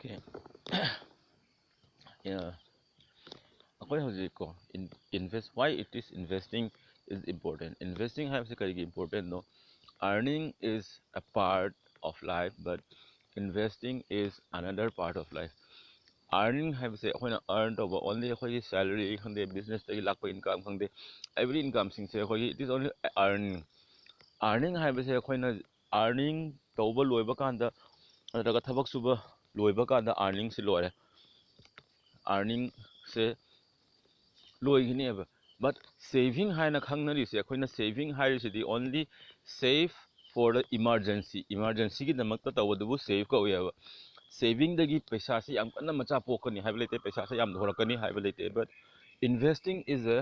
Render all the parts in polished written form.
Okay. Yeah. Akoy hojik ko invest why it is investing is important. Investing has a very important no. Earning is a part of life, but investing is another part of life. Earning have say when earned over only akoy salary khande business tagi lakpa income khande every income sing say akoy it is only earning. Earning have say akoy na earning tawba loiba kanda naraga thabak suba loiba kanda earning si loire. Earning say loigineba but saving haina khangnari se akoina saving hairi the only save for the emergency gi damakta tawdubu save ko yaba saving dagi paisa se yam kanna macha pokani haibelete paisa se yam thorakani haibelete but investing is a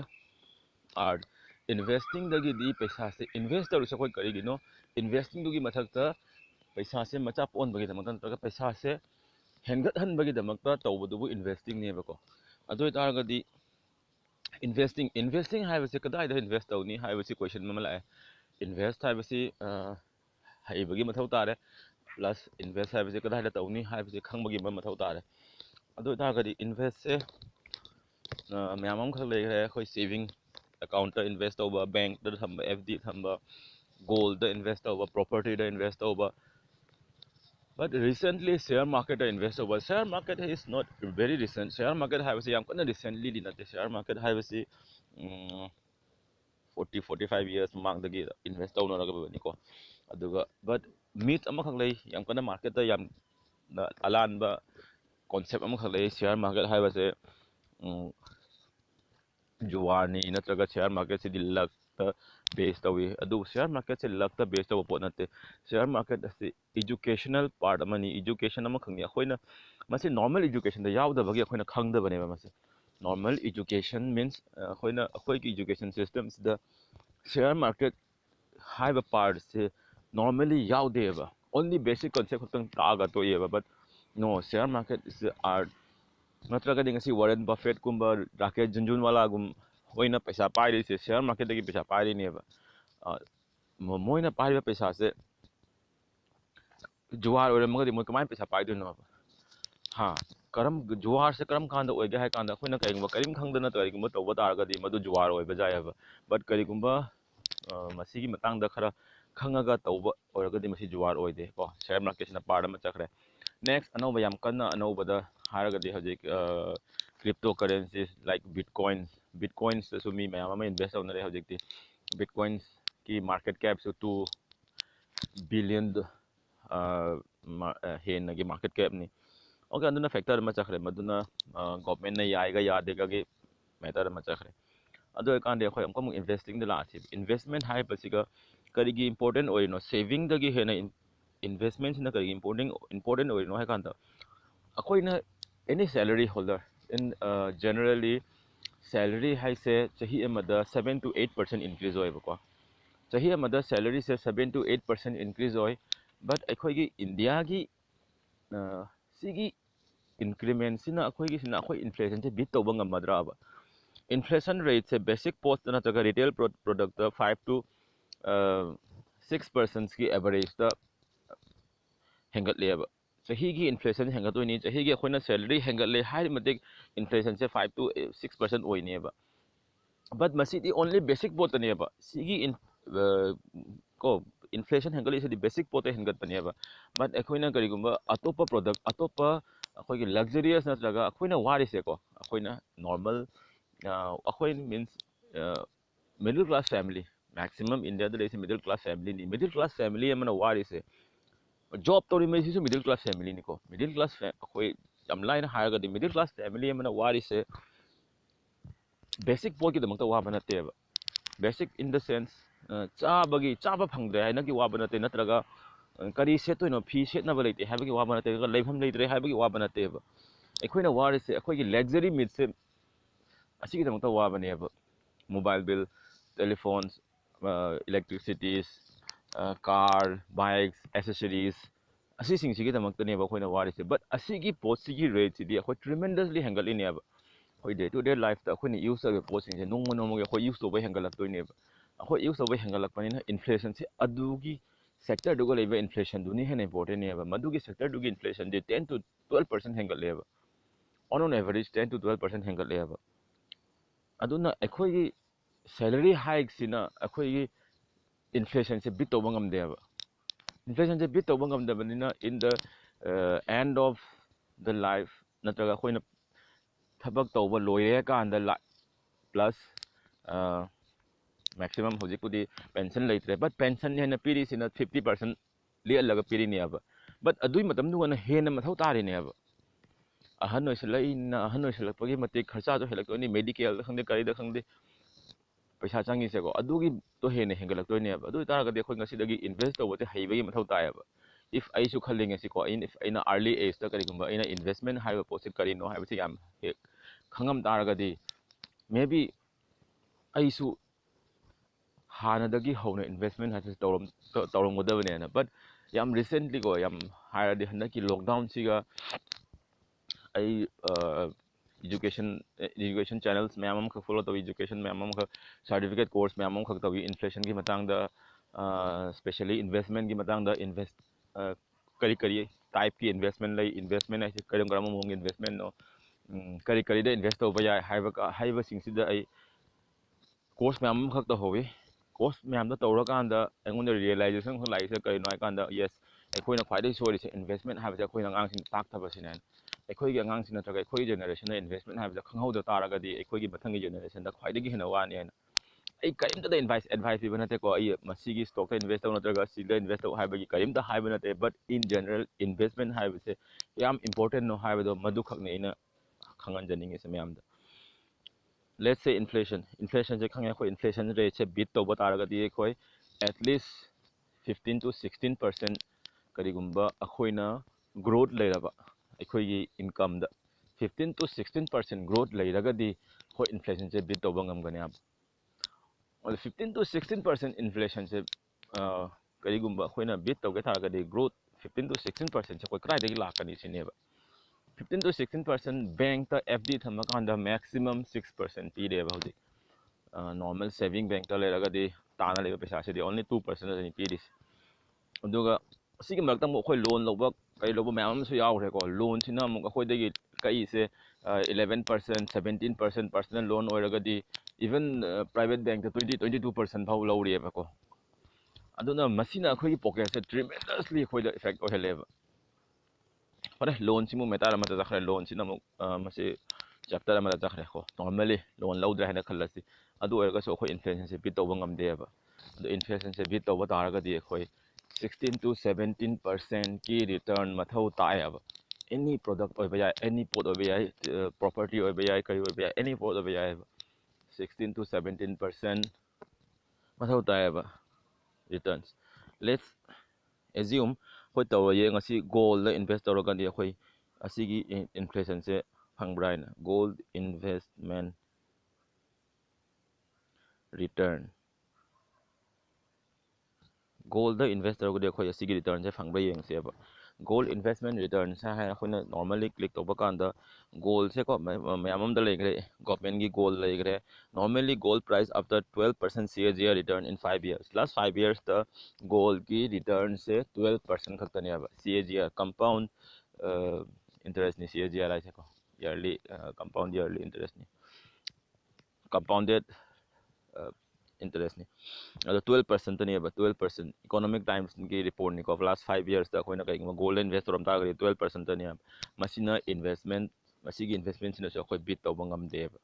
art investing dagi di paisa se investor se koi kari gino investing dugi mathakta paisa se macha pon bagi damakta taga paisa se hengat han bagi damakta tawdubu investing ne bako adu taragadi investing हाइबसे कदाइदा invest तौनी हाइबसे question ममा लाए invest हाइबसे हाइबगी मथौ तारे प्लस इन्वेस्ट हाइबसे कदाइदा तौनी हाइबसे खंबगी मथौ तारे अदो तागदी इन्वेस्ट से म्यामम खक लेरे खोई सेविंग अकाउंट इन्वेस्ट तौबा बैंक द थंबा एफडी थंबा गोल्ड इन्वेस्ट तौबा प्रॉपर्टी द इन्वेस्ट तौबा but recently share market invest over share market is not very recent share market have say am kana recently di nate share market have say 40 45 years mang dagi invest tawno ra ga ni ko aduga but meet am khang lei yam kana market ta yam alan ba concept am khang lei share market have say juwani natraga share market se dilak ta base tawi adu share market se lak ta base taw po nate share market ase educational part amani education am khang ya khoina mase normal education da yaw da bagi khoina khang da bane mase normal education means khoina khoi ki education systems the share market have a part se normally yaw deba only basic concept khotang ta ga to yeba but no share market is a art नत्रगा दिंग सी Warren Buffett कुंबा राकेश झुनझुनवाला गुम होइना पैसा पाइरे से share market दगी पैसा पाइरे नेबा मोइना पाइबा पैसा से जुवार ओरे मगदि मोइ कमाय पैसा पाइदोनो हाँ करम जुवार से करम कांदा ओइगे हाय कांदा खोइना करिगुम करिम खंगदना तरिगुम तौबा तारगदि मदु जुवार ओइबा जायबा बट करिगुम मसीगी मतंगदा खरा खंगागा तौबा ओरगदि मसी जुवार ओइदे को शेयर मार्केट सिना पार्ट अमा चखरे नेक्स्ट अनौबा याम कन्ना अनौबदा हारगदि हजिक cryptocurrencies like bitcoins so mi mayam ama invest on re hojikti bitcoins ki market cap so 2 billion hen gi market cap ni okay anduna factor ma chakhre maduna government na yai ga ya de ga gi matter ma chakhre ado kan de khoi amkom investing de la si investment hai pasiga kari gi important oi no saving da gi hena investment na kari important oi no hai kan da akhoi na any salary holder in generally salary hai se chahi amada 7 to 8% increase oi bako chahi amada salary se 7 to 8% increase oi but akhoi gi india gi sigi increment sina akhoi gi sina akhoi inflation se beat toba ngamadra ba inflation rate se basic post na taga retail product 5 to 6% ki average ta hengat leba chahi gi inflation hengat oi ni chahi gi akhoi na salary hengat le hai matik inflation se 5 to 6% oi ne ba but masi the only basic pot ne ba sigi in ko inflation hengal is the basic pot hengat ne ba but akhoi na kari gumba atopa product atopa akhoi gi luxurious na traga akhoi na wari se ko akhoi na normal akhoi means middle class family maximum india da is middle class family ni middle class family amana wari se job to me is middle class family ni ko middle class akhoi am line hire ga the middle class family amana wari se basic pot ki damakta wa banate ba basic in the sense चाबगी चाबा फंगदे है नकी वाबा नते नत्रगा करी set no फी set ना बलेते है बगी वाबा नते लेफम लेद्रे है बगी वाबा नते बा एखोइना वार से एखोइगी लग्जरी मिड से असिगी दमता वाबा ने बा mobile bill telephones electricities car bikes accessories असि सिंगसिगी दमता ने बा खोइना वार से बट असिगी पोट सिगी रेट सिदी एखो ट्रेमेंडसली हैंगल ने बा खोइ डे टू डे लाइफ ता खोइना यूज करबे पोट सिंग से नोंग नोंग खोइ यूज तो बे हैंगल तो ने बा अखो यूज तो बे हैंगल पनिना इन्फ्लेशन से अदुगी sector duga leba inflation duni hen important ne ba madugi sector dugi inflation de 10 to 12% hengal leba on average 10 to 12% hengal leba aduna akhoi salary hike sina akhoi inflation se bit to bangam deba inflation se bit to bangam da banina in the end of the life nataga khoi na thabak to ba loye ka anda plus maximum hojik pudi pension leitre but pension ne na piri sina 50% li alaga piri ne aba but adui matam nu na he na mathau tari ne aba ahan noi sala in ahan noi sala pagi mate kharcha jo helak ni medical da khangde kari da khangde paisa changi se ko adugi to he ne hengalak to ne aba adu tara ga de khoi ngasi dagi invest to bote hei bagi mathau tai aba if ai su khaling si ko in if ina early age ta kari gumba ina investment haiba posit kari no haiba si yam khangam tara ga di maybe ai su ꯍꯥꯟꯅꯗꯒꯤ ꯍꯧꯅ investment ꯍꯥꯏꯕꯁꯤ ꯇꯧꯔꯝꯒꯗꯕꯅꯦꯅ but ꯌꯥꯝ ꯔꯤꯁꯦꯟꯠꯂꯤꯀꯣ ꯌꯥꯝ ꯍꯥꯏꯔꯗꯤ ꯍꯟꯗꯛꯀꯤ ꯂꯣꯛꯗꯥꯎꯟꯁꯤꯒ ꯑꯩ education channels ꯃꯌꯥꯝ ꯑꯃꯈꯛ ꯐꯣꯂꯣ ꯇꯧꯏ education ꯃꯌꯥꯝ ꯑꯃꯈꯛ certificate course ꯃꯌꯥꯝ ꯑꯃꯈꯛ ꯇꯧꯏ inflationꯒꯤ ꯃꯇꯥꯡꯗ especially investmentꯒꯤ ꯃꯇꯥꯡꯗ ꯀꯔꯤ ꯀꯔꯤ ꯇꯥꯏꯞꯀꯤ investment ꯂꯩ investment ꯍꯥꯏꯁꯦ ꯀꯔꯝꯕ ꯃꯑꯣꯡꯒꯤ investmentꯅꯣ ꯀꯔꯤ ꯀꯔꯤꯗ invest ꯇꯧꯕ ꯌꯥꯏ ꯍꯥꯏꯕꯁꯤꯡꯁꯤꯗ ꯑꯩ course ꯃꯌꯥꯝ ꯑꯃꯈꯛ ꯇꯧꯍꯧꯏ course ꯃꯌꯥꯝꯗ ꯇꯧꯔꯀꯥꯟꯗ ꯑꯩꯉꯣꯟꯗ realization ꯈꯛ ꯂꯥꯛꯏꯁꯦ ꯀꯔꯤꯅꯣ ꯍꯥꯏꯀꯥꯟꯗ yes ꯑꯩꯈꯣꯏꯅ ꯈ꯭ꯋꯥꯏꯗꯒꯤ ꯁꯣꯏꯔꯤꯁꯦ investment ꯍꯥꯏꯕꯁꯦ ꯑꯩꯈꯣꯏꯅ ꯑꯉꯥꯡꯁꯤꯡ ꯇꯥꯛꯇꯕꯁꯤꯅꯦ ꯑꯩꯈꯣꯏꯒꯤ ꯑꯉꯥꯡꯁꯤꯡ ꯅꯠꯇ꯭ꯔꯒ ꯑꯩꯈꯣꯏꯒꯤ ꯖꯦꯅꯦꯔꯦꯁꯟꯅ investment ꯍꯥꯏꯕꯁꯦ ꯈꯪꯍꯧꯗ ꯇꯥꯔꯒꯗꯤ ꯑꯩꯈꯣꯏꯒꯤ ꯃꯊꯪꯒꯤ ꯖꯦꯅꯦꯔꯦꯁꯟꯗ ꯈ꯭ꯋꯥꯏꯗꯒꯤ ꯍꯦꯟꯅ ꯋꯥꯅꯤ ꯍꯥꯏꯅ ꯑꯩ ꯀꯔꯤꯝꯇꯗ advice ꯄꯤꯕ ꯅꯠꯇꯦꯀꯣ ꯑꯩ ꯃꯁꯤꯒꯤ ꯁ꯭ꯇꯣꯛꯇ invest ꯇꯧ ꯅꯠꯇ꯭ꯔꯒ ꯁꯤꯗ invest ꯇꯧ ꯍꯥꯏꯕꯒꯤ ꯀꯔꯤꯝꯇ ꯍꯥꯏꯕ ꯅꯠꯇꯦ but in general investment ꯍꯥꯏꯕꯁꯦ ꯌꯥꯝ important ꯅꯣ ꯍꯥꯏꯕꯗꯣ ꯃꯗꯨꯈꯛꯅꯤ ꯑꯩꯅ ꯈꯪꯍꯟꯖꯅꯤꯡꯉꯤꯁꯦ ꯃꯌꯥꯝꯗ let's say inflation se khangye khoi inflation rate se beat toba taragadi khoi at least 15 to 16% karigumba akhoina growth leiraba akhoi gi income da 15 to 16% growth leiragadi khoi inflation se beat toba ngamgani ab 15 to 16% inflation se karigumba akhoina beat toge taragadi growth 15 to 16% se khoi krai dagi lakani sineba 15 to 16% bank ta FD thamakanda maximum 6% pide ba hodi normal saving bank ta leragadi tana leba pesa se only 2% ani pidis aduga sigi marakta mo khoi loan loba kai loba mayam su yaw re ko loan sina mo khoi dagi kai se 11% 17% personal loan oiragadi even private bank ta 22% phau lawri ba ko aduna masina khoi pocket se tremendously khoi da effect oheleba pare loan simu metara mata zakhre loan sina mu mase chapter amada zakhre ko normally loan lawdra hena khallasi adu erga so khoi inflation se bit toba ngamde ba adu inflation se bit toba taraga di khoi 16 to 17% ki return mathau tai aba any product oiba ya any pot oiba ya property oiba ya kari oiba ya any pot oiba ya 16 to 17% mathau tai aba returns let's assume hoi taw ye ngasi gold la invest tawraga di khoi asigi inflation se phangbrai na gold investment return gold da invest tawraga di khoi asigi return se phangbrai yeng se ba gold investment return sa ha khoi na normally click tawba kan da gold se ko mayamam da legre government gi gold legre normally gold price after 12% CAGR return in 5 years last 5 years the gold ki return se 12% khaktani aba CAGR compound interest ni CAGR ai se ko yearly compound yearly interest ni compounded uh, interest ni ado 12% tani aba 12% economic times ki report ni ko last 5 years da koina kai gold investor am ta 12% tani aba masina investment masigi investment sina so khoi bit tawba ngamde ba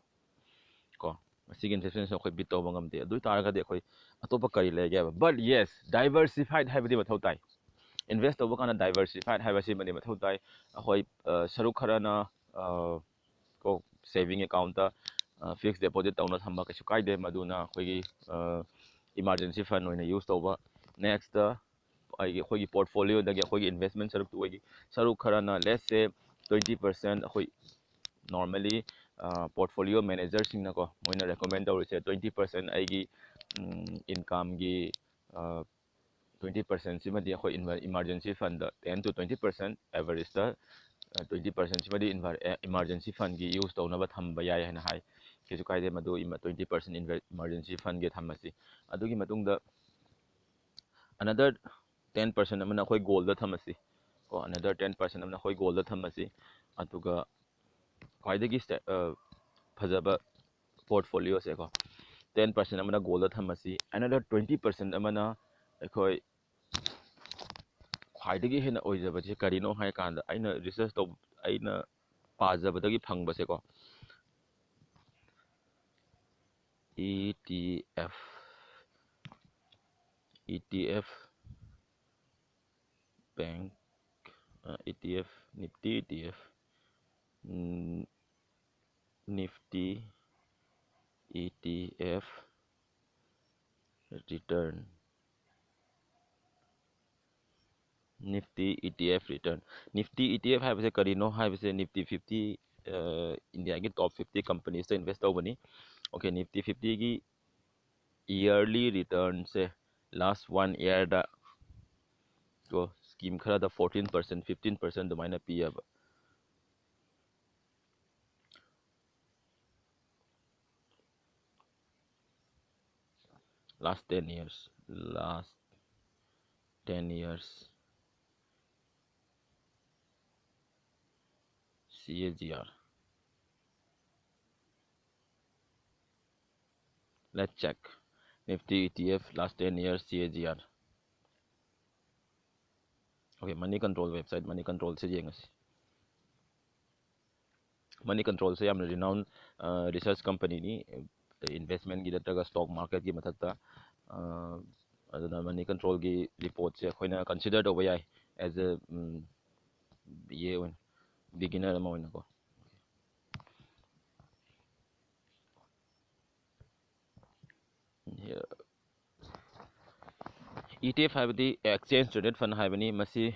ko masigi investment so khoi bit tawba ngamde adu taraga de khoi atopa kari lege ba but yes diversified habidi mathau tai invest tawba kana diversified habasi mani mathau tai khoi saruk kharana ko saving account ta fixed deposit tawna thamba kasu kaide maduna khoi emergency fund oina use tawba next khoi portfolio dagi khoi investment saruk tu saruk kharana let's say 20% khoi normally portfolio manager singna ko moina recommend tawrise 20% aigi income gi 20% simadi khoi emergency fund 10 to 20% average da 20% simadi emergency fund gi use tawna ba thamba yai hena hai kesu kaide madu 20% emergency fund gi thamasi adugi matungda another 10% amana khoi gold da thamasi ko another 10% amana khoi gold da thamasi atuga khwaidagi phajaba portfolio se ko 10% amana gold da thamasi another 20% amana khoi khwaidagi hena oijaba je karino hai kanda aina research to aina pajabadagi phangba se ko ETF ETF bank ETF Nifty ETF mm, Nifty ETF return Nifty ETF return Nifty ETF हाइबसे करीनो हाइबसे Nifty 50 India की top 50 companies से invest होबनी okay Nifty 50 की yearly return से last 1 year दा को scheme खरा दा 14% 15% दुमाइना पिया last 10 years last 10 years CAGR. Let's check. Nifty ETF last 10 years CAGR. Okay, Money Control website, Money Control se yengas. Money Control se yamna renowned research company ni investment gi datraga stock market gi mathakta aduna Money Control gi report se khoina consider to yai as a ye beginner ma oina ko. Here ETF हाइबदी exchange traded fund हाइबनी Masih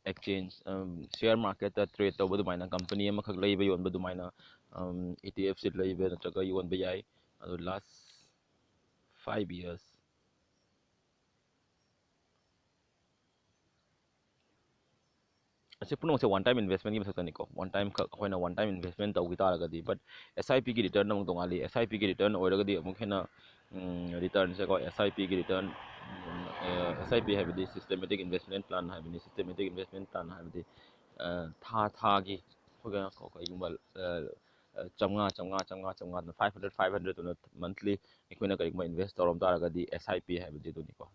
exchange share market trade तब दुमाइना company अमा खक लइबे योन दुमाइना ETF से लइबे नत्रगा योन बे याई अदो last 5 years अच्छे पुनः से one time investment की मसक्ता निको one time खक होइना one time investment तब गितार गदी but SIP की return नमक दोंगाली SIP की return ओइर गदी अमुक हेना return से को SIP की return SIP हाइबदी systematic investment plan हाइबनी systematic investment plan हाइबदी थागी होगा को युमल चंगा 500 तो monthly इकोना करी में invest तौरम तारगदी SIP हाइबदी तो निको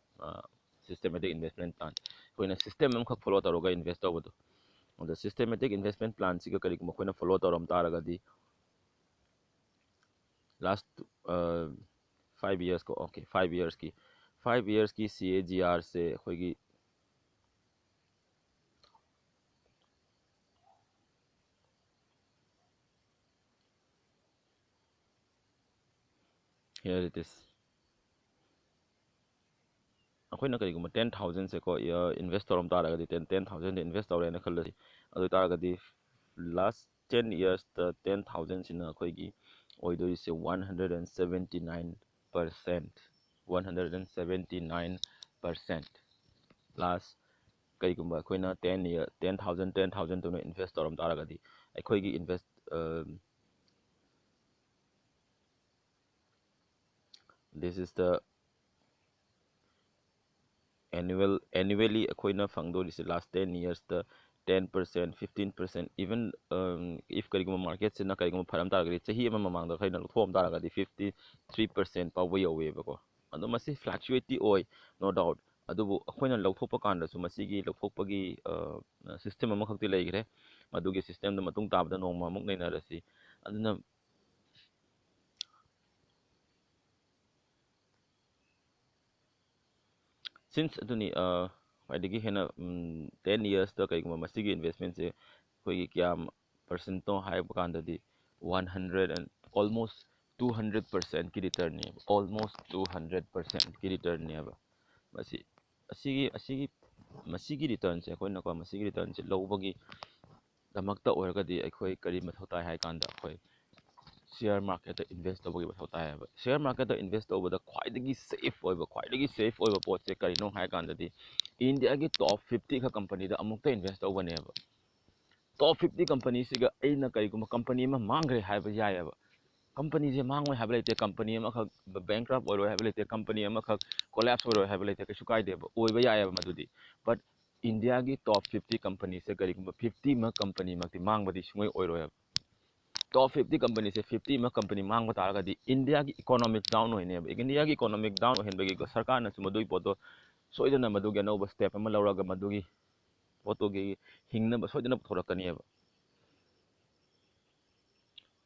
systematic investment plan Koyna system हम खक follow तौरगा invest तौबदो the systematic investment plan siga kari mo koina follow torom taragadi last 5 years ko okay 5 years ki CAGR se hoigi here it is akoina kari mo 10,000 se ko invest torom taragadi 10,000 invest tore na khallasi adu taragadi last 10 years the 10,000 sina koigi oido is 179% 179% last कईगुम्बा अखोइना 10 year 10,000 तो invest तौरम तारगदी अखोइगी invest this is the annually अखोइना फंगदो this last 10 years the 10% 15% even if कईगुम्बा market से ना कईगुम्बा form तारगदी चाही अमा ममांग द खैना लुथोम तारगदी 53% पावे यवेबको अदो मसी फ्लक्चुएट ओय no doubt अदुबु अखोइना लौथोप कांदसु मसीगी लौथोपगी सिस्टम अमा खक्ति लेग्रे मदुगी सिस्टम द मतुंग ताबदा नोंमा मुक नैनारसी अदुना since aduni wadigi hena 10 years to kai kuma masigi investment se koi kyam percent to high bakanda di 100 and almost 200% ki return ne almost 200% ki return ne ba masi masigi return se koi na ko masigi return se lobagi damakta oirgadi akhoi kari mathota hai kanda akhoi share market invest tawagi bathota hai share market invest tawada khwaidagi safe oiba khwaidagi safe oiba pot se kari no hai kanda di india gi top 50 ka company da amukta invest tawbane ba top 50 company siga aina kari kuma company ma mangre hai ba yaya ba company je mang mai have late company ama khak bankrupt oi have late company ama khak collapse oi have late ka shukai de oi ba ya madudi but India gi top 50 companies se kari 50 ma company ma ti mang ba di sungoi oi ro top 50 companies se 50 ma company mang ba ta ga di India gi economic down oi ne India gi economic down hen ba gi sarkar na chuma dui poto soidana madu gi no step ama lauraga madu gi poto gi hingna ba soidana thorakani ba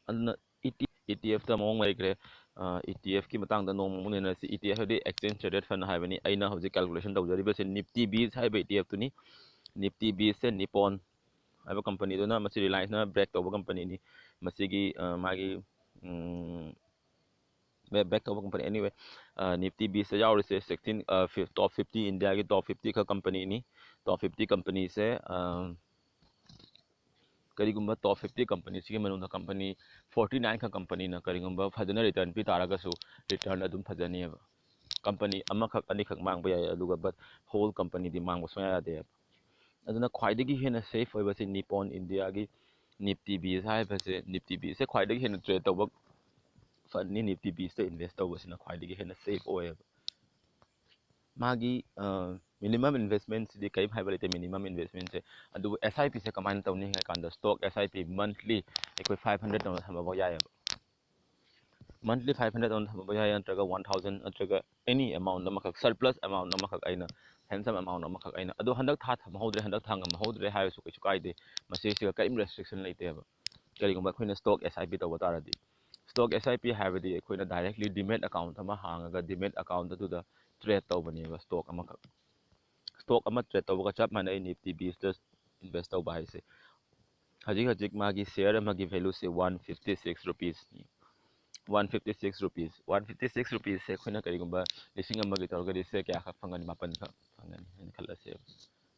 aduna ETF ta mong mai kre ETF ki matang da nong mun na si ETF di exchange traded fund hai bani aina hoji calculation da ujari ba se Nifty 20 hai ba ETF tu ni Nifty 20 se Nippon hai ba company do na masi Reliance na break to ba company ni masi gi magi back to ba company anyway Nifty 20 se yaw se 16 top 50 India ki top 50 ka company ni top 50 company se करीगुम्बा top 50 company सिगे मनुना company 49 का company ना करीगुम्बा फजना return पी तारागसु return अदुम फजनी है कंपनी अमा खक अनी खक मांग बया अदुगा बट होल कंपनी दी मांग बसया यादे अदुना ख्वाइदगी हेना सेफ होय बसे निपॉन इंडिया की निफ्टी 20 हाय बसे निफ्टी 20 से ख्वाइदगी हेना ट्रेड तब फंड नि निफ्टी 20 से इन्वेस्ट तब बसे ना ख्वाइदगी हेना सेफ होय मागी मिनिमम इन्वेस्टमेंट से कई भाई लेते मिनिमम इन्वेस्टमेंट से अदु SIP से कमाइन तौनी है कांदा स्टॉक SIP मंथली एक 500 तौन थम याय मंथली 500 तौन थम याय नत्रगा 1000 नत्रगा एनी अमाउंट अमखक सरप्लस अमाउंट अमखक आइना हैंडसम अमाउंट अमखक आइना अदु हंदक था थम होद्रे हंदक थांग म होद्रे हायसु कइसु काइदे मसे से कई रेस्ट्रिक्शन लेते है करिगुम अखोइना स्टॉक SIP तब तारादी स्टॉक SIP हाबदी अखोइना डायरेक्टली डीमैट अकाउंट अमा हांगा डीमैट अकाउंट अदुदा ट्रेड तौबनी स्टॉक अमखक स्टॉक अमा ट्रेड तौबगा चप माने निफ्टी 20 दा इन्वेस्ट तौबा हाइसे हजिक हजिक मागी शेयर अमागी वैल्यू से 156 रुपीस 156 रुपीस 156 रुपीस से अखोइना करिगुम्बा लिसिंग अमागी तौरगदी से क्या खक फंगनी मापन खक फंगनी हन खलसे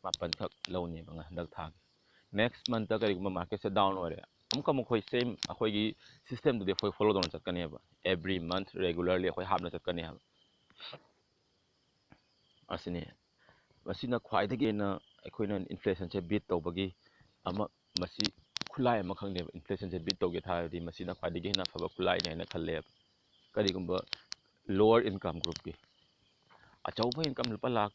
मापन खक लौनी बंगा हंदक था नेक्स्ट मंथ ता करिगुम्बा मार्केट से डाउन हो रहा अमुक अमुक सेम अखोइगी सिस्टम दुदे फोय फॉलो दोन चकने बा एवरी मंथ रेगुलरली अखोइ हाबना चकने हा असने मसीना ख्वाइदगी ना अखोइना इन्फ्लेशन से बीट तौबगी अमा मसी खुलाय अमा खंगने इन्फ्लेशन से बीट तौगे थारदी मसीना ख्वाइदगी ना फबा खुलाय ने खल्ले करिगुम्बा लोअर इनकम ग्रुप की अचौबा इनकम लुपा लाख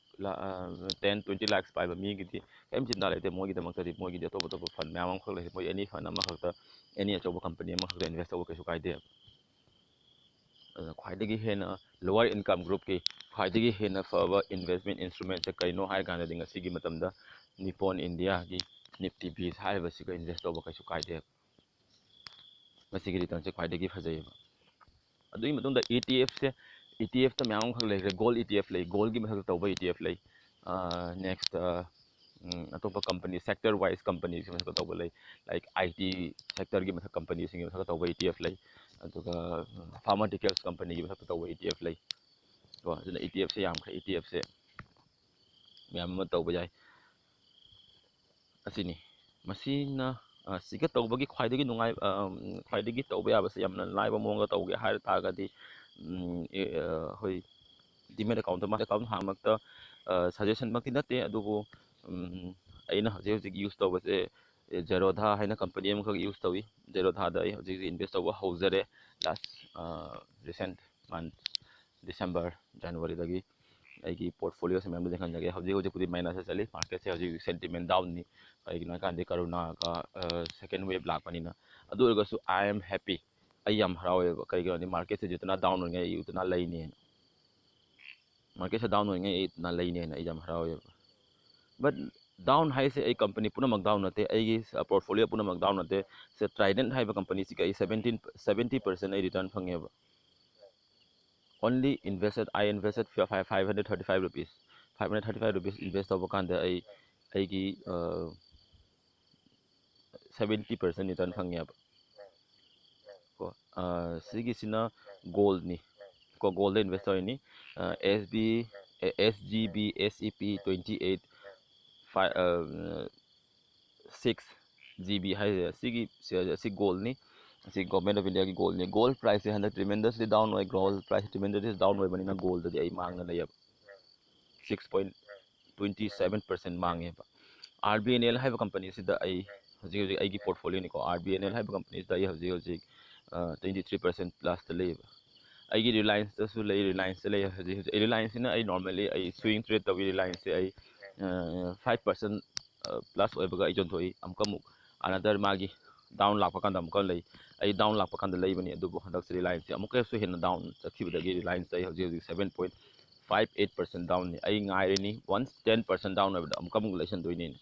10-20 लाख पाइबा मीगिदी केम चिंता लेते मोगी दमकतदी मोगी दे तो फंड म्याम खक लेते मोई एनी फंड अमा खकता एनी अचौबा कंपनी अमा खकता इन्वेस्ट तौबा कैसु कायदे ख्वाइदगी हेना लोअर इनकम ग्रुप की ख्वाइदगी हेना फबा इन्वेस्टमेंट इंस्ट्रूमेंट से कइनो हाय गानदि ngasiगी मतमदा निपॉन इंडिया की निफ्टी 20 हाइबसिगा इन्वेस्ट तौबा कैसु कायदे मसिगी रिटर्न से ख्वाइदगी फजैबा अदुई मतुंदा ETF से ETF ता म्याम खक लेरे गोल्ड ETF ले गोल्ड की मथक तौबा ETF ले नेक्स्ट अतोपा कंपनी सेक्टर वाइज कंपनी से मथक तौबा ले लाइक IT सेक्टर की मथक कंपनी से मथक तौबा ETF ले अदुगा फार्मास्यूटिकल्स कंपनी की मथक तौबा ETF ले को अदुना ETF से याम खरे ETF से म्याम म तौबा याय असिनी मसीना सिगा तौबगी ख्वाइदगी नुंगाइ ख्वाइदगी तौबा याबसे यामना लाइबा मोंगा तौगे हार तागदी होय डीमेट अकाउंट हामक्ता सजेशन मक्ति नते अदुबो अइना हजे हजे यूज तौबसे जेरोधा हाइना कंपनी अमखक यूज तौई जेरोधा दा हजे इन्वेस्ट तौबा हौजरे लास्ट रिसेंट मंथ दिसंबर जनवरी दगी अगी पोर्टफोलियो से मैम देखन जगह हजे हजे पूरी माइनस से चली मार्केट से हजे सेंटीमेंट डाउन नि कइगिना कांदे करोना का सेकंड वेव लापनिना अदु अरगसु आई एम हैप्पी आई याम हरावे कइगिना मार्केट से जितना डाउन होंगे उतना लईनी मार्केट से डाउन होंगे इतना लईनी आई याम हरावे बट डाउन हाई से कंपनी पुनमक डाउन नते पोर्टफोलियो पुनमक डाउन नते से ट्राइडेंट हाइबा कंपनी से 70% रिटर्न फंगेबा only invested I invested 535 rupees 535 rupees invest over kanda I 70% return fangya ko sigi sina gold ni ko gold investor ni SB SGB SEP 28 5 6 GB hai sigi gold ni si government of India की gold ni gold price है hundred tremendously down हुआ gold price tremendously down हुआ बनी ना gold दी आई मांग ना अब 6.27% मांगे बा RBNL है वो कंपनी से दा आई हजी हजी आई की portfolio निको RBNL है वो कंपनी से दा आई हजी हजी 23% plus the leave. I get Reliance the su lay Reliance lay Reliance in I normally I swing trade the Reliance I 5% plus oibaga I don't toy am kamuk another magi down lapakan am lay I down lapakan the lay when you do Reliance amuka so hin down the keep the Reliance I have 7.58% down I irony once 10% down over the amkamulation doing in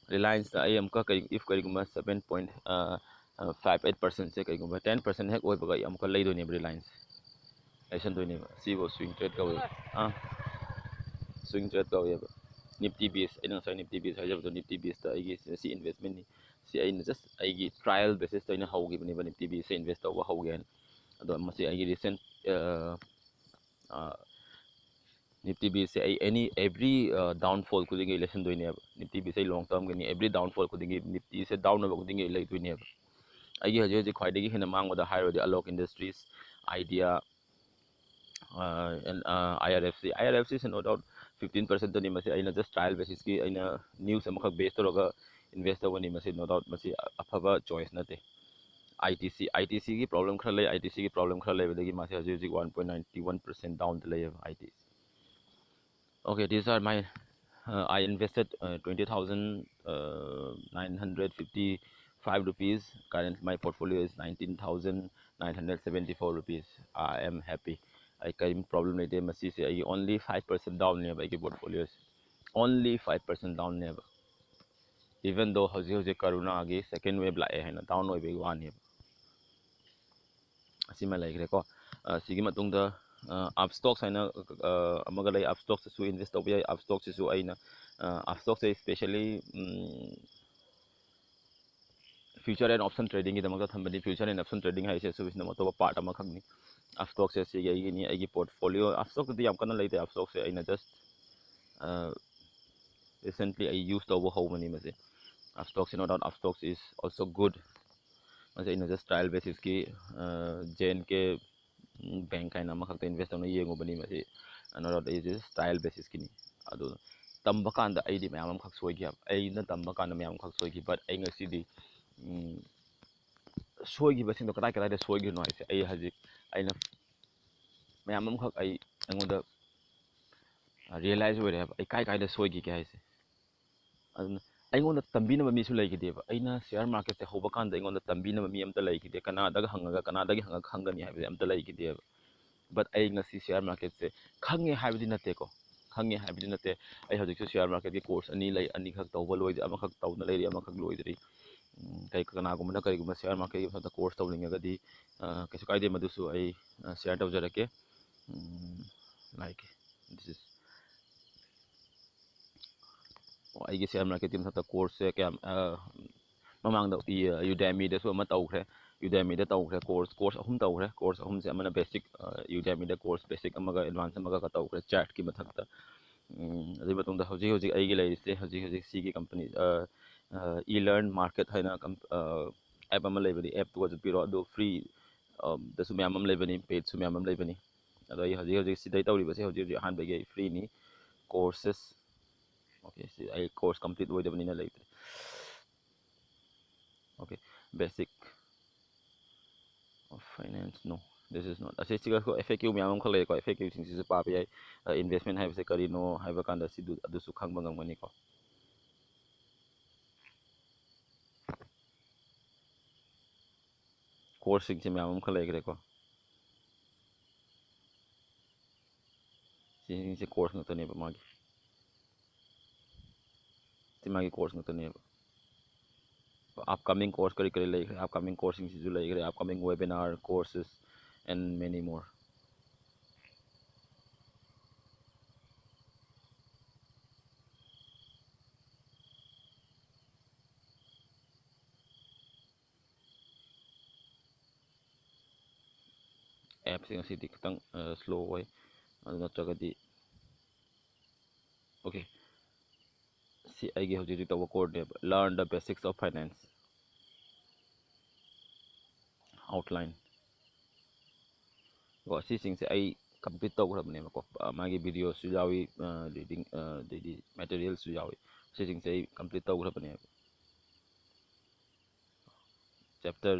Reliance I am if kariguma 7.58% say kariguma 10% heck oibaga amka lay doing Reliance lesson to ni si bo swing trade ka ah swing trade ka ba nifty base ay nang sa nifty base ay jab to nifty base ta ay si investment ni si ay na just ay trial basis to ina hawgi ni ba nifty base invest to hawgi yan ado masi ay recent uh, uh, nifty base ay any every downfall ko dingi lesson to ni nifty base ay long term gani every downfall ko dingi nifty se down na ko dingi lay to ni ay haje khwai degi hina mang da higher the alok industries idea and IRFC. IRFC is no doubt 15% to ni masi aina just trial basis ki aina news amakak based to roga investor wani masi no doubt masi afaba choice na te. ITC ki problem khara lay ITC ki problem khara lay bedagi masi haji 1.91% down the lay of ITC. Okay, these are my I invested 20,955 rupees. Current my portfolio is 19,974 rupees. I am happy. I can problem like them say I only 5% down near by portfolios. Only 5% down never. Even though Jose Karuna again second wave like down wave one here. Asima like ko sige matungda up stocks aina amaga lay up stocks su invest to up stocks su aina up stocks especially future and option trading ki damagda thambani future and option trading hai se su bisna mato part ama khangni up stocks se sige ni ai portfolio up stocks di am kana lay up stocks se aina just recently I used over how many mase up stocks no doubt up stocks is also good mase ina just trial basis ki JNK bank kind of invest on a year bani masi another is style basis kini ado tamba kanda ai di mayam khak soi gi ai na tamba kanda mayam khak soi gi but ai ngasi di soi gi basin to kata kata de soi gi no ai ai haji ai na mayam khak ai angoda realize we have ai kai kai de soi gi kai se aduna aingonda tambina ba mi su lai gi deba aina share market te hoba kanda aingonda tambina ba mi amta lai gi de kana daga hangaga kana daga hangak hangani habi amta lai gi deba but I ngasi share market se khange habidi nate ko khange habidi nate ai hojik share market ki course ani lai ani khak tawba loi ama khak tawna lai ama khak loi dri kai kana gum na kai gum share market ki sa course tawling ga di kai kai de madusu ai share tawjara ke like this is ai gi share market ki sa course se ke mamang da Udemy da su ama tawkhre Udemy da tawkhre course ahum tawkhre course ahum se amana basic Udemy da course basic amaga advance amaga ka tawkhre chat ki mathakta adai batong da hoji hoji ai gi lai se hoji hoji si ki company e-learn market haina app ama lai bani app to ga piro do free da su myam am lai bani paid su myam am lai bani ado ai hoji hoji si dai tawri ba se hoji hoji han ba ge free ni courses okay si ai course complete wo da bani na lai okay basic of finance no this is not ase siga ko FAQ myam am khale ko FAQ sing si pa pi investment hai se kari no hai ba kan da si du adu su khang bangam mani ko course sing si myam am khale gre ko sing si course no to ne ba magi si magi course no to ne ba upcoming course kari kari lai upcoming course sing si ju lai gre upcoming webinar courses and many more apps sing si di katang slow way adu natraga di okay si ai ge hoji to code ne learn the basics of finance outline ko si sing se ai complete to grab ne ko magi video su yawi reading the material su yawi si sing se complete to grab ne chapter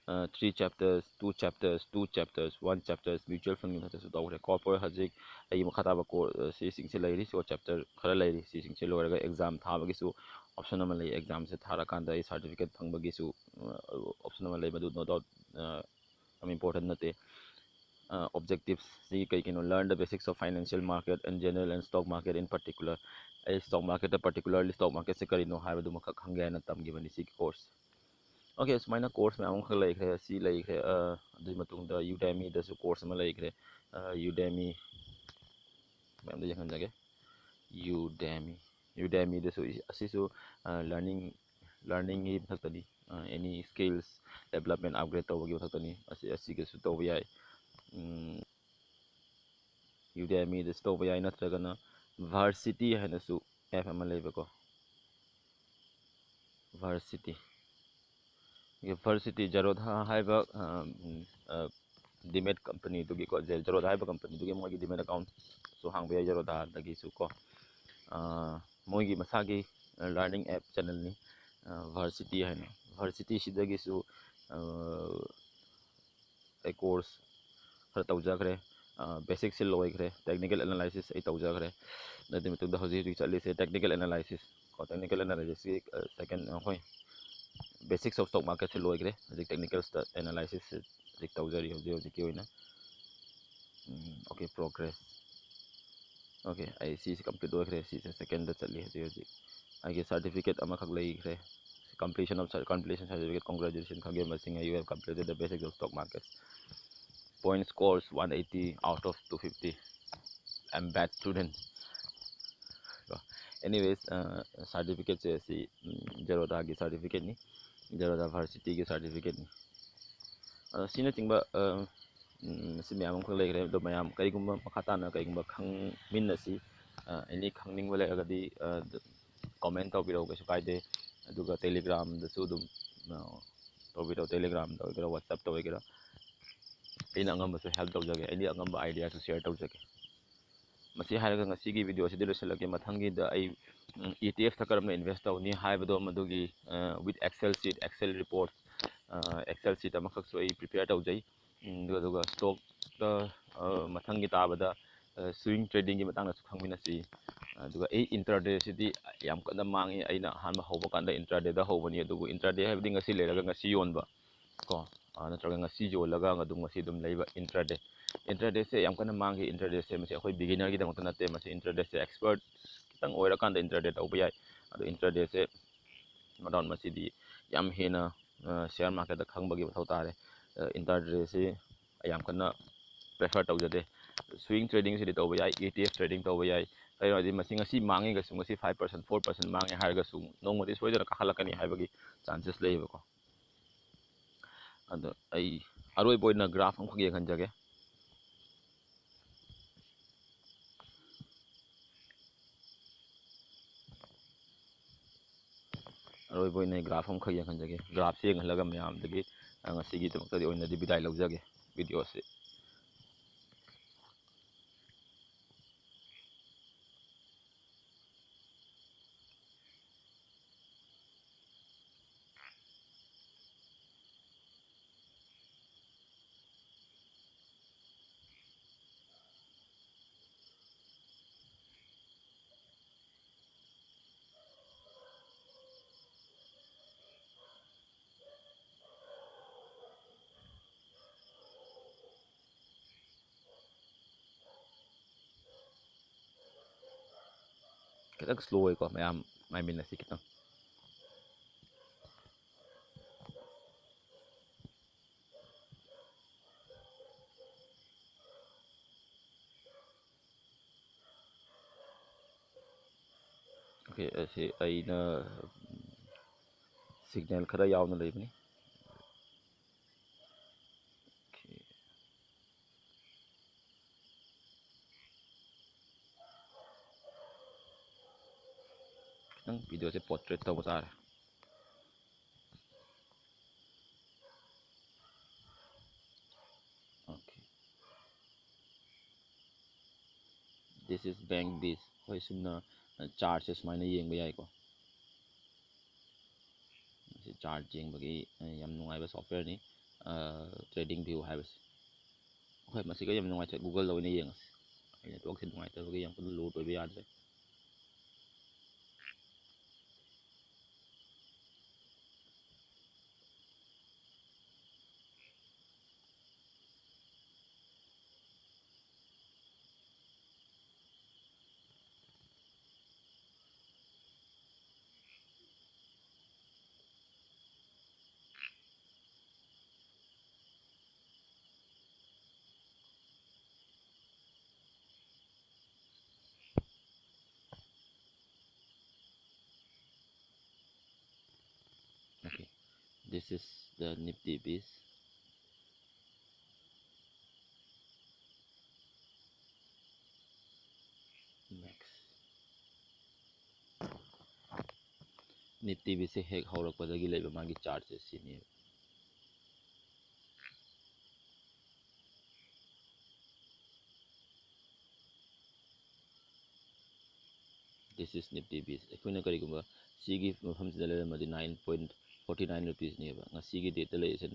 3 chapters, 2 chapters, 2 chapters, 1 chapters mutual fund ꯃꯊꯛꯇꯁꯨ ꯇꯧꯈ꯭ꯔꯦ corporate ꯍꯧꯖꯤꯛ ꯑꯩꯒꯤ ꯃꯈꯥ ꯇꯥꯕ ꯁꯤꯁꯤꯡꯁꯦ ꯂꯩꯔꯤ ꯁꯣ chapter ꯈꯔ ꯂꯩꯔꯤ ꯁꯤꯁꯤꯡꯁꯦ ꯂꯣꯏꯔꯒ ꯑꯦꯛꯖꯥꯝ ꯊꯥꯕꯒꯤꯁꯨ ꯑꯣꯞꯁꯟ ꯑꯃ ꯂꯩ ꯑꯦꯛꯖꯥꯝꯁꯦ ꯊꯥꯔꯀꯥꯟꯗ ꯑꯩ ꯁꯥꯔꯇꯤꯐꯤꯀꯦꯠ ꯐꯪꯕꯒꯤꯁꯨ ꯑꯣꯞꯁꯟ ꯑꯃ ꯂꯩ ꯃꯗꯨ ꯅꯣ ꯗꯥꯎꯠ ꯌꯥꯝ ꯏꯝꯄꯣꯔꯇꯦꯟ ꯅꯠꯇꯦ objectives ꯁꯤ ꯀꯩꯒꯤꯅꯣ learn the basics of financial market and general and stock market in particular ꯑꯩ stock market particularly stock market ꯁꯦ ꯀꯔꯤꯅꯣ ꯍꯥꯏꯕꯗꯨꯃꯈꯛ ꯈꯪꯒꯦ ꯍꯥꯏꯅ ꯇꯝꯈꯤꯕꯅꯤ ꯁꯤꯒꯤ course okay ꯁꯨꯃꯥꯏꯅ course ꯃꯌꯥꯝ ꯑꯃꯈꯛ ꯂꯩꯈ꯭ꯔꯦ ꯁꯤ ꯂꯩꯈ꯭ꯔꯦ ꯑꯗꯨꯒꯤ ꯃꯇꯨꯡꯗ Udemyꯗꯁꯨ course ꯑꯃ ꯂꯩꯈ꯭ꯔꯦ Udemy ꯃꯌꯥꯝꯗ ꯌꯦꯡꯍꯟꯖꯒꯦ Udemyꯗꯁꯨ ꯑꯁꯤꯁꯨ learningꯒꯤ ꯃꯊꯛꯇꯅꯤ any skills development upgrade ꯇꯧꯕꯒꯤ ꯃꯊꯛꯇꯅꯤ ꯑꯁꯤꯒꯁꯨ ꯇꯧꯕ ꯌꯥꯏ Udemyꯗꯁꯨ ꯇꯧꯕ ꯌꯥꯏ ꯅꯠꯇ꯭ꯔꯒꯅ Varsity ꯍꯥꯏꯅꯁꯨ app ꯑꯃ ꯂꯩꯕꯀꯣ Varsity Jarodha ꯍꯥꯏꯕ demate company-ꯗꯨꯒꯤꯀꯣ Jarodha ꯍꯥꯏꯕ company-ꯗꯨꯒꯤ ꯃꯣꯏꯒꯤ demate account ꯁꯨ ꯍꯥꯡꯕ ꯌꯥꯏ Jarodha-ꯗꯒꯤꯁꯨ ꯀꯣ ꯃꯣꯏꯒꯤ ꯃꯁꯥꯒꯤ learning app channel-ꯅꯤ Varsity ꯍꯥꯏꯅ Varsity ꯁꯤꯗꯒꯤꯁꯨ ꯑꯩ course ꯈꯔ ꯇꯧꯖꯈ꯭ꯔꯦ ꯕꯦꯁꯤꯛꯁꯤ ꯂꯣꯏꯈ꯭ꯔꯦ ꯇꯦꯛꯅꯤꯀꯦꯜ ꯑꯦꯅꯥꯂꯥꯏꯁꯤꯁ ꯑꯩ ꯇꯧꯖꯈ꯭ꯔꯦ ꯑꯗꯨꯒꯤ ꯃꯇꯨꯡꯗ ꯍꯧꯖꯤꯛ ꯆꯠꯂꯤꯁꯦ ꯇꯦꯛꯅꯤꯀꯦꯜ ꯑꯦꯅꯥꯂꯥꯏꯁꯤꯁ ꯀꯣ ꯇꯦꯛꯅꯤꯀꯦꯜ ꯑꯦꯅꯥꯂꯥꯏꯁꯤꯁꯀꯤ ꯁꯦꯀꯦꯟ ꯑꯩꯈꯣꯏ ꯕꯦꯁꯤꯛꯁ ꯑꯣꯐ ꯁ꯭ꯇꯣꯛ ꯃꯥꯔꯀꯦꯠꯁꯦ ꯂꯣꯏꯈ꯭ꯔꯦ ꯍꯧꯖꯤꯛ ꯇꯦꯛꯅꯤꯀꯦꯜ ꯑꯦꯅꯥꯂꯥꯏꯁꯤꯁ ꯍꯧꯖꯤꯛ ꯇꯧꯖꯔꯤ ꯍꯧꯖꯤꯛꯀꯤ ꯑꯣꯏꯅ ꯑꯣꯀꯦ ꯄ꯭ꯔꯣꯒ꯭ꯔꯦꯁ ꯑꯣꯀꯦ ꯑꯩ ꯁꯤꯁꯦ ꯀꯝꯄ꯭ꯂꯤꯠ ꯑꯣꯏꯈ꯭ꯔꯦ ꯁꯤꯁꯦ ꯁꯦꯀꯦꯟꯗ ꯆꯠꯂꯤ ꯍꯧꯖꯤꯛ ꯑꯩꯒꯤ ꯁꯥꯔꯇꯤꯐꯤꯀꯦꯠ ꯑꯃꯈꯛ ꯂꯩꯈ꯭ꯔꯦ completion certificate congratulations khage masinga you have completed the basics of stock market point scores 180 out of 250 I'm bad student so, anyways certificate se si Jarodha gi certificate ni Jarodha Varsity gi certificate ni sina tingba si mayam khang legre do mayam kaigumba makhata na kaigumba khangminnasi any khangning wala agadi comment tawbiro kaisu kaide aduga telegram dasu dum tawbiro telegram da oigera whatsapp da oigera aina angambasu help tawjage any angamba idea su share tawjage masi haraga ngasigi video asidi losalake mathangi da ai ETF ta karamna invest tawni haibado madugi with excel sheet excel report excel sheet amakak su ai prepare tawjai duga stock da mathangi tabada swing trading gi matangna su khangminasi aduga ai intraday sidi yam kana mangi aina hanba hoba kanda intraday da hobani adugu intraday haibdi ngasi leraga ngasi yonba ko natraga ngasi jolaga ngadum ngasi dum leiba intraday se yam kana mangi intraday se mase akhoi beginner gi dangta natte mase intraday se expert kitang oira kanda intraday tawba yai adu intraday se madon masidi yam hena share market da khangbagi mathau tare intraday se yam kana prefer tawjade swing trading se tawba yai ETF trading tawba yai kayo di masing ngasi mangi ga su ngasi 5% 4% mangi har ga su nongmodi soidara kakhalakani haibagi chances leibako ado ai aroi boina graph am khage khanjage aroi boina graph am khage khanjage graph se ngalaga mayam dagi ngasigi tamakta oina di bidai laujage video se kitang slow ko mayam may minasi kitang okay se aina signal khara yawna leibani okay kitang video se portrait tawba tare okay this is bank this hoi sumna chart se smaina yengba yai ko chart jeng bagi yam nungai ba software ni trading view ꯍꯥꯏꯕꯁꯤ ꯍꯣꯏ ꯃꯁꯤꯒ ꯌꯥꯝ ꯅꯨꯡꯉꯥꯏꯇ꯭ꯔꯦ ꯒꯨꯒꯜꯗ ꯑꯣꯏꯅ ꯌꯦꯡꯉꯁꯤ ꯑꯩ ꯅꯦꯠꯋꯥꯛꯁꯦ ꯅꯨꯡꯉꯥꯏꯇꯕꯒꯤ ꯌꯥꯝ ꯀꯟꯅ ꯂꯣꯗ ꯑꯣꯏꯕ ꯌꯥꯗ꯭ꯔꯦ okay this is the nifty biz max nifty biz ꯍꯦꯛ ꯍꯧꯔꯛꯄꯗꯒꯤ ꯂꯩꯕ ꯃꯥꯒꯤ ꯆꯥꯔꯠꯁꯦ ꯁꯤꯅꯤ this is nifty biz ꯑꯩꯈꯣꯏꯅ ꯀꯔꯤꯒꯨꯝꯕ ꯁꯤꯒꯤ ꯃꯐꯝꯁꯤꯗ ꯂꯩꯔꯝꯃꯗꯤ 9.49 rupeesꯅꯦꯕ ꯉꯁꯤꯒꯤ ꯗꯦꯠꯇ ꯂꯩꯔꯤꯁꯦ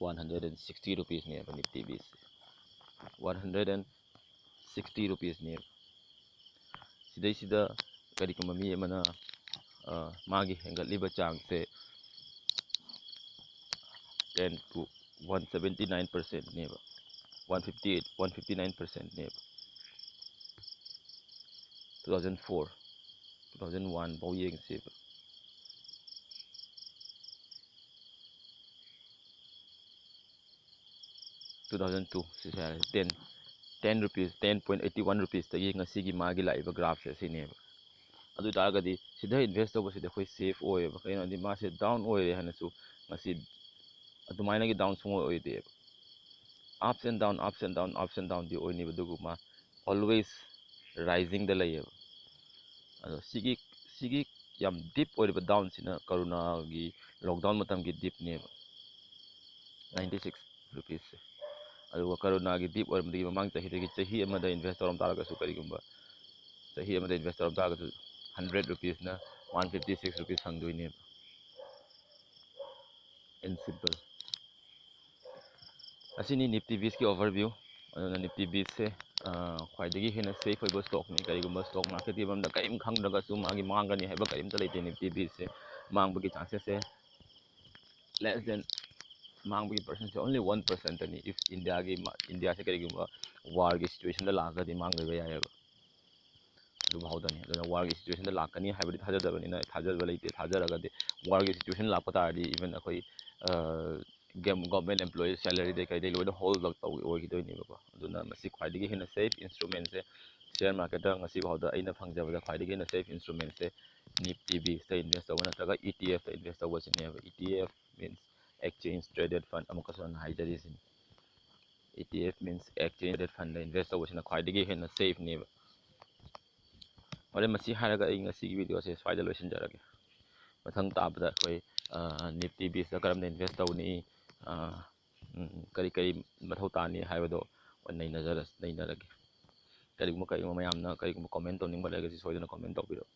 160 rupeesꯅꯦꯕ nifty biz 160 rupeesꯅꯦꯕ ꯁꯤꯗꯩꯁꯤꯗ ꯀꯔꯤꯒꯨꯝꯕ ꯃꯤ ꯑꯃꯅ ꯃꯥꯒꯤ ꯍꯦꯟꯒꯠꯂꯤꯕ ꯆꯥꯡꯁꯦ 10 to 179%ꯅꯦꯕ 158 159%ꯅꯦꯕ 2004 2001 ꯐꯥꯎ ꯌꯦꯡꯁꯦꯕ 2002 ꯁꯤꯁꯦ ꯍꯥꯏꯔꯦ 10 rupees 10.81 rupeesꯇꯒꯤ ꯉꯁꯤꯒꯤ ꯃꯥꯒꯤ ꯂꯥꯛꯏꯕ ꯒ꯭ꯔꯥꯐꯁꯦ ꯁꯤꯅꯦꯕ ꯑꯗꯨ ꯇꯥꯔꯒꯗꯤ ꯁꯤꯗ ꯏꯟꯚꯦꯁ ꯇꯧꯕꯁꯤꯗ ꯑꯩꯈꯣꯏ ꯁꯦꯐ ꯑꯣꯏꯌꯦꯕ ꯀꯩꯅꯣꯗꯤ ꯃꯥꯁꯦ ꯗꯥꯎꯟ ꯑꯣꯏꯔꯦ ꯍꯥꯏꯅꯁꯨ ꯉꯁꯤ ꯑꯗꯨꯃꯥꯏꯅꯒꯤ ꯗꯥꯎꯟ ꯁꯨꯡꯑꯣꯏ ꯑꯣꯏꯗꯦꯕ ups and down ups and down ups and ꯗꯥꯎꯟꯗꯤ ꯑꯣꯏꯅꯦꯕ ꯑꯗꯨꯕꯨ ꯃꯥ ꯑꯣꯜꯋꯦꯁ ꯔꯥꯏꯖꯤꯡꯗ ꯂꯩꯌꯦꯕ ꯑꯗꯣ ꯁꯤꯒꯤ ꯌꯥꯝ ꯗꯤꯞ ꯑꯣꯏꯔꯤꯕ ꯗꯥꯎꯟꯁꯤꯅ ꯀꯔꯣꯅꯥꯒꯤ ꯂꯣꯛꯗꯥꯎꯟ ꯃꯇꯝꯒꯤ ꯗꯤꯞꯅꯦꯕ 96 rupees ꯑꯗꯨꯒ ꯀꯔꯣꯅꯥꯒꯤ ꯗꯤꯞ ꯑꯣꯏꯔꯝꯕꯗꯒꯤ ꯃꯃꯥꯡ ꯆꯍꯤꯗꯒꯤ ꯆꯍꯤ ꯑꯃꯗ ꯏꯟꯚꯦꯁ ꯇꯧꯔꯝ ꯇꯥꯔꯒꯁꯨ ꯀꯔꯤꯒꯨꯝꯕ ꯆꯍꯤ ꯑꯃꯗ ꯏꯟꯚꯦꯁ ꯇꯧꯔꯝ ꯇꯥꯔꯒꯁꯨ 100 rupeesꯅ 156 rupees ꯐꯪꯗꯣꯏꯅꯦꯕ ꯏꯟ ꯁꯤꯝꯄꯜ ꯑꯁꯤꯅꯤ ꯅꯤꯐꯇꯤ ꯕꯤꯁꯀꯤ ꯑꯣꯚꯔꯚꯤꯌꯨ ꯑꯗꯨꯅ ꯅꯤꯐꯇꯤ ꯕꯤꯁꯁꯦ ꯈ꯭ꯋꯥꯏꯗꯒꯤ ꯍꯦꯟꯅ ꯁꯦꯐ ꯑꯣꯏꯕ ꯁ꯭ꯇꯣꯛꯅꯤ ꯀꯔꯤꯒꯨꯝꯕ ꯁ꯭ꯇꯣꯛ ꯃꯥꯔꯀꯦꯠꯀꯤ ꯃꯔꯝꯗ ꯀꯔꯤꯝ ꯈꯪꯗ꯭ꯔꯒꯁꯨ ꯃꯥꯒꯤ ꯃꯥꯡꯒꯅꯤ ꯍꯥꯏꯕ ꯀꯔꯤꯝꯇ ꯂꯩꯇꯦ ꯅꯤꯐꯇꯤ ꯕꯤꯁꯁꯦ ꯃꯥꯡꯕꯒꯤ ꯆꯥꯟꯁꯦꯁꯁꯦ ꯂꯦꯁ ꯗꯦꯟ ꯃꯥꯡꯕꯒꯤ ꯄꯔꯁꯦꯟꯁꯦ ꯑꯣꯟꯂꯤ 1%ꯇꯅꯤ ꯏꯐ ꯏꯟꯗꯤꯌꯥꯁꯦ ꯀꯔꯤꯒꯨꯝꯕ ꯋꯥꯔꯒꯤ ꯁꯤꯆꯨꯋꯦꯁꯟꯗ ꯂꯥꯛꯑꯒꯗꯤ ꯃꯥꯡꯗꯕ ꯌꯥꯏꯑꯕ ꯑꯗꯨꯐꯥꯎꯗꯅꯤ ꯑꯗꯨꯅ ꯋꯥꯔꯒꯤ ꯁꯤꯆꯨꯋꯦꯁꯟꯗ ꯂꯥꯛꯀꯅꯤ ꯍꯥꯏꯕꯗꯤ ꯊꯥꯖꯗꯕꯅꯤꯅ ꯊꯥꯖꯕ ꯂꯩꯇꯦ ꯊꯥꯖꯔꯒꯗꯤ ꯋꯥꯔꯒꯤ ꯁꯤꯆꯨꯋꯦꯁꯟ ꯂꯥꯛꯄ ꯇꯥꯔꯗꯤ ꯏꯚꯟ ꯑꯩꯈꯣꯏ ꯒꯚꯔꯟꯃꯦꯟ ꯑꯦꯝꯄ꯭ꯂꯣꯌꯤꯁ ꯁꯦꯂꯔꯤꯗꯩ ꯀꯩꯗꯩ ꯂꯣꯏꯅ ꯍꯣꯜ ꯑꯣꯏꯈꯤꯗꯣꯏꯅꯦꯕꯀꯣ ꯑꯗꯨꯅ ꯃꯁꯤ ꯈ꯭ꯋꯥꯏꯗꯒꯤ ꯍꯦꯟꯅ ꯁꯦꯐ ꯏꯟꯁꯇ꯭ꯔꯨꯃꯦꯟꯁꯦ ꯁꯤꯌꯔ ꯃꯥꯔꯀꯦꯠꯇ ꯉꯁꯤ ꯐꯥꯎꯗ ꯑꯩꯅ ꯐꯪꯖꯕꯗ ꯈ꯭ꯋꯥꯏꯗꯒꯤ ꯍꯦꯟꯅ ꯁꯦꯐ ꯏꯟꯁꯇ꯭ꯔꯨꯃꯦꯟꯁꯦ ꯅꯤꯐꯇꯤ ꯕꯤꯁꯇ ꯏꯟꯚꯦꯁ ꯇꯧꯕ ꯅꯠꯇ꯭ꯔꯒ ꯏ ꯇꯤ ꯑꯦꯐꯇ ꯏꯟꯚꯦꯁ ꯇꯧꯕꯁꯤꯅꯦꯕ E T F means exchange traded fund ꯑꯃꯨꯛꯀꯁꯨ ꯑꯩꯅ ꯍꯥꯏꯖꯔꯤꯁꯤꯅꯤ E T F means exchange traded ꯐꯟꯗ ꯏꯟꯚꯦꯁ ꯇꯧꯕꯁꯤꯅ ꯈ꯭ꯋꯥꯏꯗꯒꯤ ꯍꯦꯟꯅ ꯁꯦꯐꯅꯦꯕ ꯍꯣꯔꯦꯟ ꯃꯁꯤ ꯍꯥꯏꯔꯒ ꯑꯩ ꯉꯁꯤꯒꯤ ꯚꯤꯗꯤꯑꯣꯁꯦ ꯁ꯭ꯋꯥꯏꯗ ꯂꯣꯏꯁꯤꯟꯖꯔꯒꯦ ꯃꯊꯪ ꯇꯥꯕꯗ ꯑꯩꯈꯣꯏ ꯅꯤꯐꯇꯤ ꯕꯤꯁꯇ ꯀꯔꯝꯅ ꯏꯟꯚꯦꯁ ꯇꯧꯅꯤ ꯀꯔꯤ ꯀꯔꯤ ꯃꯊꯧ ꯇꯥꯅꯤ ꯍꯥꯏꯕꯗꯣ ꯅꯩꯅꯔꯒꯦ ꯀꯔꯤꯒꯨꯝꯕ ꯃꯌꯥꯝꯅ ꯀꯔꯤꯒꯨꯝꯕ ꯀꯣꯃꯦꯟ ꯇꯧꯅꯤꯡꯕ ꯂꯩꯔꯒꯗꯤ ꯁꯣꯏꯗꯅ ꯀꯣꯃꯦꯟ ꯇꯧꯕꯤꯔꯛꯑꯣ